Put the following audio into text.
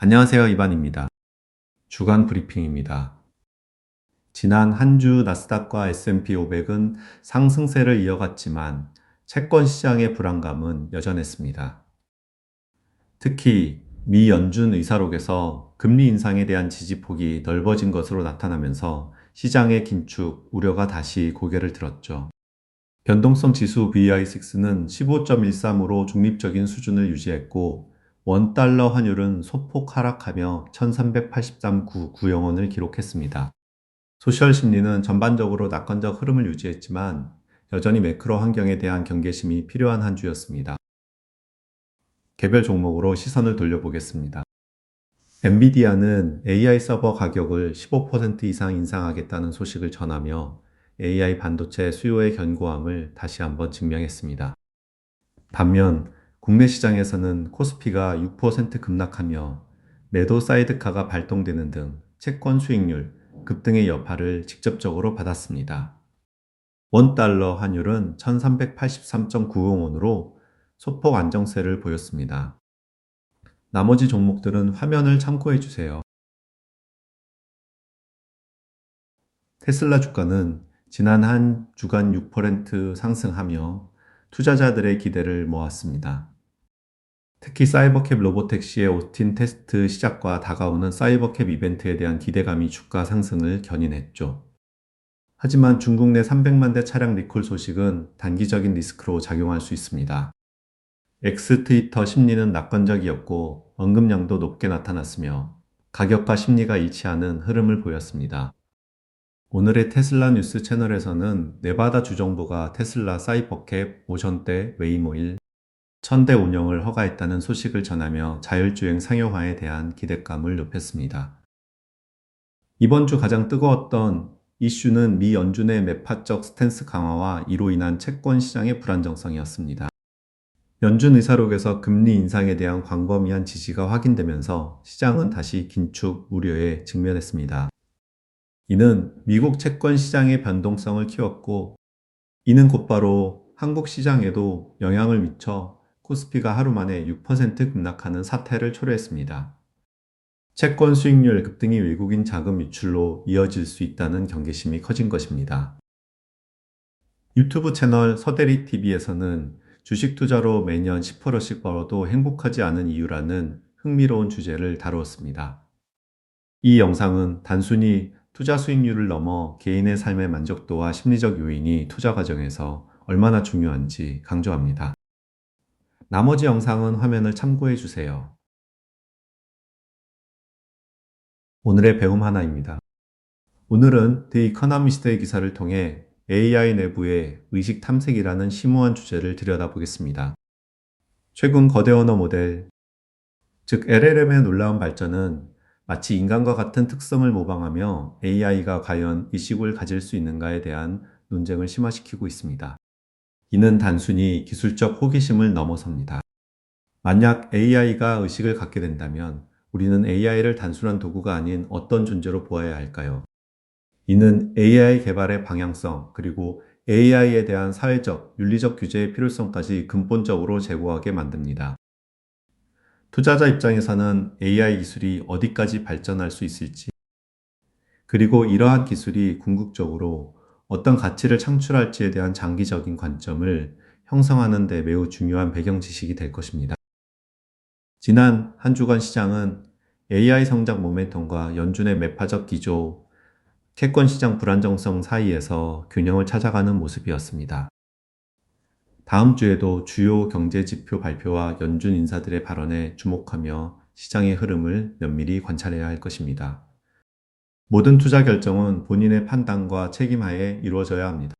안녕하세요. 이반입니다. 주간 브리핑입니다. 지난 한 주 나스닥과 S&P 500은 상승세를 이어갔지만 채권 시장의 불안감은 여전했습니다. 특히 미 연준 의사록에서 금리 인상에 대한 지지폭이 넓어진 것으로 나타나면서 시장의 긴축 우려가 다시 고개를 들었죠. 변동성 지수 VI6는 15.13으로 중립적인 수준을 유지했고 원달러 환율은 소폭 하락하며 1383.990원을 기록했습니다. 소셜 심리는 전반적으로 낙관적 흐름을 유지했지만 여전히 매크로 환경에 대한 경계심이 필요한 한 주였습니다. 개별 종목으로 시선을 돌려보겠습니다. 엔비디아는 AI 서버 가격을 15% 이상 인상하겠다는 소식을 전하며 AI 반도체 수요의 견고함을 다시 한번 증명했습니다. 반면 국내 시장에서는 코스피가 6% 급락하며 매도 사이드카가 발동되는 등 채권 수익률 급등의 여파를 직접적으로 받았습니다. 원달러 환율은 1383.90원으로 소폭 안정세를 보였습니다. 나머지 종목들은 화면을 참고해 주세요. 테슬라 주가는 지난 한 주간 6% 상승하며 투자자들의 기대를 모았습니다. 특히 사이버캡 로보택시의 오스틴 테스트 시작과 다가오는 사이버캡 이벤트에 대한 기대감이 주가 상승을 견인했죠. 하지만 중국 내 300만 대 차량 리콜 소식은 단기적인 리스크로 작용할 수 있습니다. X 트위터 심리는 낙관적이었고 언급량도 높게 나타났으며 가격과 심리가 일치하는 흐름을 보였습니다. 오늘의 테슬라 뉴스 채널에서는 네바다 주정부가 테슬라 사이버캡 오션대 웨이모일 1000대 운영을 허가했다는 소식을 전하며 자율주행 상용화에 대한 기대감을 높였습니다. 이번 주 가장 뜨거웠던 이슈는 미 연준의 매파적 스탠스 강화와 이로 인한 채권 시장의 불안정성이었습니다. 연준 의사록에서 금리 인상에 대한 광범위한 지지가 확인되면서 시장은 다시 긴축 우려에 직면했습니다. 이는 미국 채권 시장의 변동성을 키웠고 이는 곧바로 한국 시장에도 영향을 미쳐 코스피가 하루 만에 6% 급락하는 사태를 초래했습니다. 채권 수익률 급등이 외국인 자금 유출로 이어질 수 있다는 경계심이 커진 것입니다. 유튜브 채널 서대리TV에서는 주식 투자로 매년 10%씩 벌어도 행복하지 않은 이유라는 흥미로운 주제를 다루었습니다. 이 영상은 단순히 투자 수익률을 넘어 개인의 삶의 만족도와 심리적 요인이 투자 과정에서 얼마나 중요한지 강조합니다. 나머지 영상은 화면을 참고해 주세요. 오늘의 배움 하나입니다. 오늘은 더 이코노미스트의 기사를 통해 AI 내부의 의식 탐색이라는 심오한 주제를 들여다보겠습니다. 최근 거대 언어 모델, 즉 LLM의 놀라운 발전은 마치 인간과 같은 특성을 모방하며 AI가 과연 의식을 가질 수 있는가에 대한 논쟁을 심화시키고 있습니다. 이는 단순히 기술적 호기심을 넘어섭니다. 만약 AI가 의식을 갖게 된다면 우리는 AI를 단순한 도구가 아닌 어떤 존재로 보아야 할까요? 이는 AI 개발의 방향성 그리고 AI에 대한 사회적, 윤리적 규제의 필요성까지 근본적으로 제고하게 만듭니다. 투자자 입장에서는 AI 기술이 어디까지 발전할 수 있을지, 그리고 이러한 기술이 궁극적으로 어떤 가치를 창출할지에 대한 장기적인 관점을 형성하는 데 매우 중요한 배경 지식이 될 것입니다. 지난 한 주간 시장은 AI 성장 모멘텀과 연준의 매파적 기조, 채권 시장 불안정성 사이에서 균형을 찾아가는 모습이었습니다. 다음 주에도 주요 경제 지표 발표와 연준 인사들의 발언에 주목하며 시장의 흐름을 면밀히 관찰해야 할 것입니다. 모든 투자 결정은 본인의 판단과 책임하에 이루어져야 합니다.